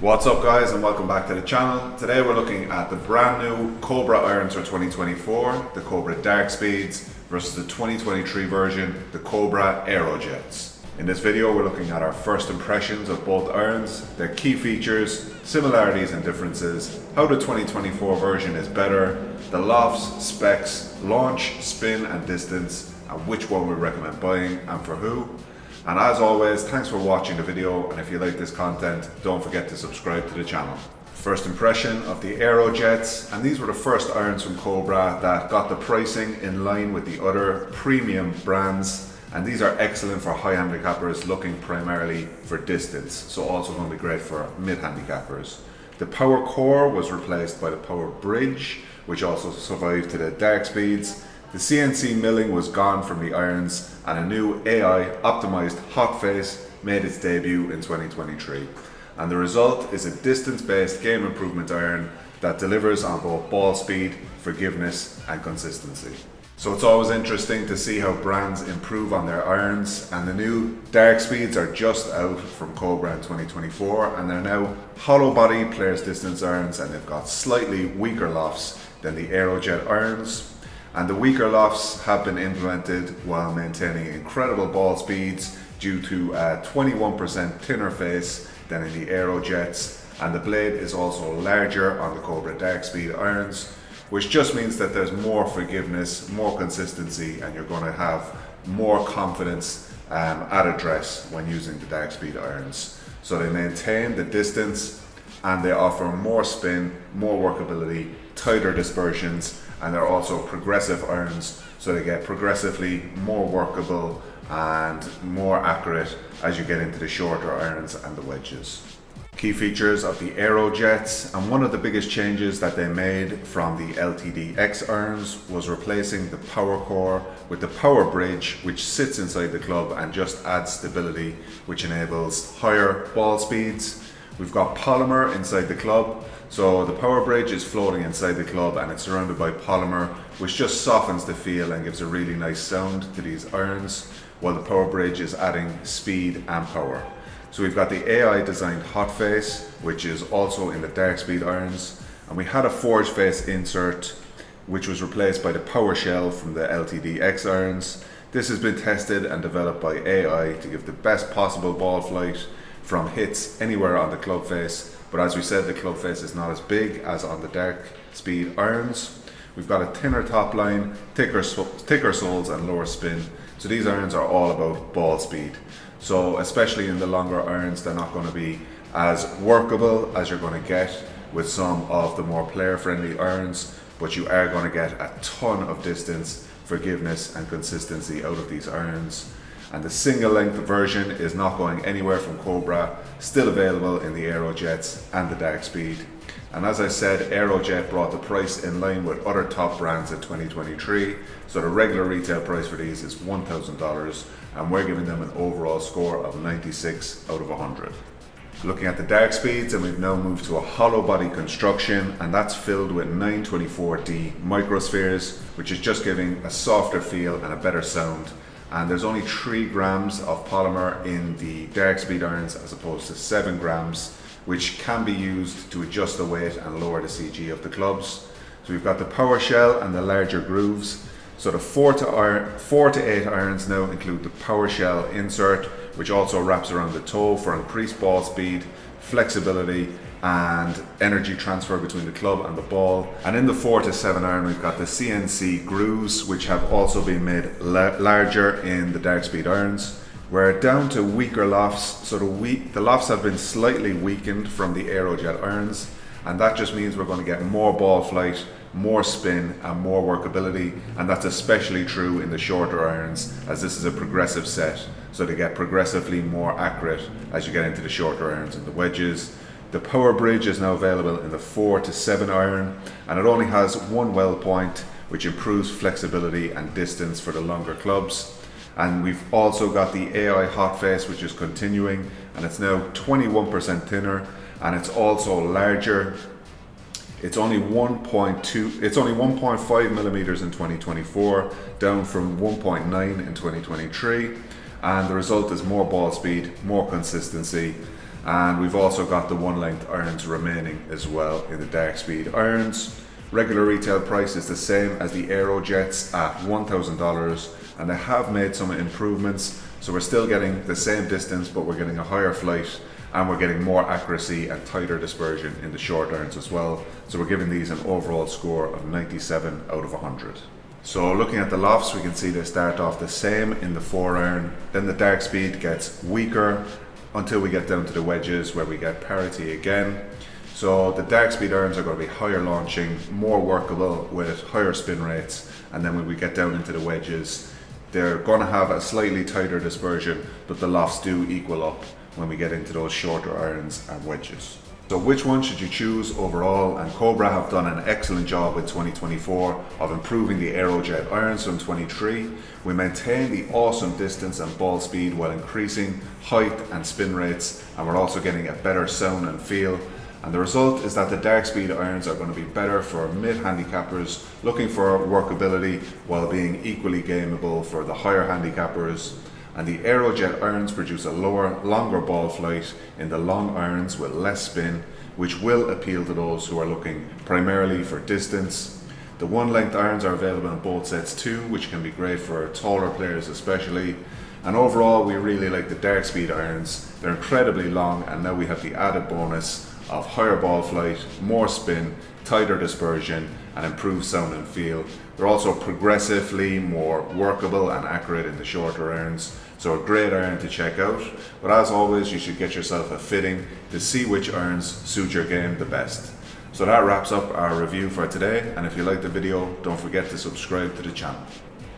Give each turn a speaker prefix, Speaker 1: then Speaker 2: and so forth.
Speaker 1: What's up guys, and welcome back to the channel. Today we're looking at the brand new Cobra irons for 2024, the Cobra Darkspeeds versus the 2023 version, the Cobra Aerojets. In this video we're looking at our first impressions of both irons, their key features, similarities and differences, how the 2024 version is better, the lofts, specs, launch, spin and distance, and which one we recommend buying and for who. And as always, thanks for watching the video, and if you like this content, don't forget to subscribe to the channel. First impression of the Aerojets, and these were the first irons from Cobra that got the pricing in line with the other premium brands, and these are excellent for high handicappers looking primarily for distance, so also going to be great for mid-handicappers. The power core was replaced by the power bridge, which also survived to the Darkspeeds. The CNC milling was gone from the irons, and a new AI optimized hot face made its debut in 2023. And the result is a distance-based game improvement iron that delivers on both ball speed, forgiveness and consistency. So it's always interesting to see how brands improve on their irons, and the new Darkspeeds are just out from Cobra in 2024, and they're now hollow body players distance irons, and they've got slightly weaker lofts than the Aerojet irons. And the weaker lofts have been implemented while maintaining incredible ball speeds due to a 21% thinner face than in the Aerojets, and the blade is also larger on the Cobra Darkspeed irons, which just means that there's more forgiveness, more consistency, and you're going to have more confidence at address when using the Darkspeed irons. So they maintain the distance and they offer more spin, more workability, tighter dispersions, and they're also progressive irons, so they get progressively more workable and more accurate as you get into the shorter irons and the wedges. Key features of the Aerojets, and one of the biggest changes that they made from the LTD-X irons was replacing the power core with the power bridge, which sits inside the club and just adds stability, which enables higher ball speeds. We've got polymer inside the club, so the power bridge is floating inside the club and it's surrounded by polymer, which just softens the feel and gives a really nice sound to these irons, while the power bridge is adding speed and power. So we've got the AI designed hot face, which is also in the Darkspeed irons, and we had a forged face insert which was replaced by the power shell from the LTD-X irons. This has been tested and developed by AI to give the best possible ball flight from hits anywhere on the club face, but as we said, the club face is not as big as on the Darkspeed irons. We've got a thinner top line, thicker soles and lower spin, so these irons are all about ball speed. So especially in the longer irons, they're not going to be as workable as you're going to get with some of the more player friendly irons, but you are going to get a ton of distance, forgiveness and consistency out of these irons. And the single length version is not going anywhere from Cobra, still available in the Aerojets and the Darkspeed. And as I said, Aerojet brought the price in line with other top brands in 2023, so the regular retail price for these is $1,000, and we're giving them an overall score of 96 out of 100. Looking at the Darkspeeds, and we've now moved to a hollow body construction, and that's filled with 924D microspheres, which is just giving a softer feel and a better sound. And there's only 3 grams of polymer in the Darkspeed irons as opposed to 7 grams, which can be used to adjust the weight and lower the CG of the clubs. So we've got the power shell and the larger grooves. So the 4 to 8 irons now include the power shell insert, which also wraps around the toe for increased ball speed, flexibility and energy transfer between the club and the ball. And in the 4 to 7 iron, we've got the CNC grooves, which have also been made larger in the Darkspeed irons. We're down to weaker lofts, so the lofts have been slightly weakened from the Aerojet irons, and that just means we're going to get more ball flight, more spin and more workability, and that's especially true in the shorter irons, as this is a progressive set, so they get progressively more accurate as you get into the shorter irons and the wedges. The power bridge is now available in the 4 to 7 iron, and it only has one well point, which improves flexibility and distance for the longer clubs. And we've also got the AI hot face, which is continuing, and it's now 21% thinner, and it's also larger. It's only 1.5 millimeters in 2024, down from 1.9 in 2023, and the result is more ball speed, more consistency, And we've also got the 1-length irons remaining as well in the Darkspeed irons. Regular retail price is the same as the Aerojets at $1,000, and they have made some improvements. So we're still getting the same distance, but we're getting a higher flight, and we're getting more accuracy and tighter dispersion in the short irons as well. So we're giving these an overall score of 97 out of 100. So looking at the Lofts, we can see they start off the same in the 4-iron. Then the Darkspeed gets weaker until we get down to the wedges, where we get parity again. So the Darkspeed irons are going to be higher launching, more workable with higher spin rates, and then when we get down into the wedges, they're going to have a slightly tighter dispersion, but the Lofts do equal up when we get into those shorter irons and wedges. So which one should you choose overall? And Cobra have done an excellent job with 2024 of improving the Aerojet irons from 23. We maintain the awesome distance and ball speed while increasing height and spin rates, and we're also getting a better sound and feel. And the result is that the Darkspeed irons are going to be better for mid-handicappers looking for workability while being equally gameable for the higher handicappers. And the Aerojet irons produce a lower, longer ball flight in the long irons with less spin, which will appeal to those who are looking primarily for distance. The 1-length irons are available in both sets too, which can be great for taller players especially. And overall, we really like the Darkspeed irons. They're incredibly long, and now we have the added bonus of higher ball flight, more spin, tighter dispersion, and improved sound and feel. They're also progressively more workable and accurate in the shorter irons, so a great iron to check out. But as always, you should get yourself a fitting to see which irons suit your game the best. So that wraps up our review for today, and if you liked the video, don't forget to subscribe to the channel.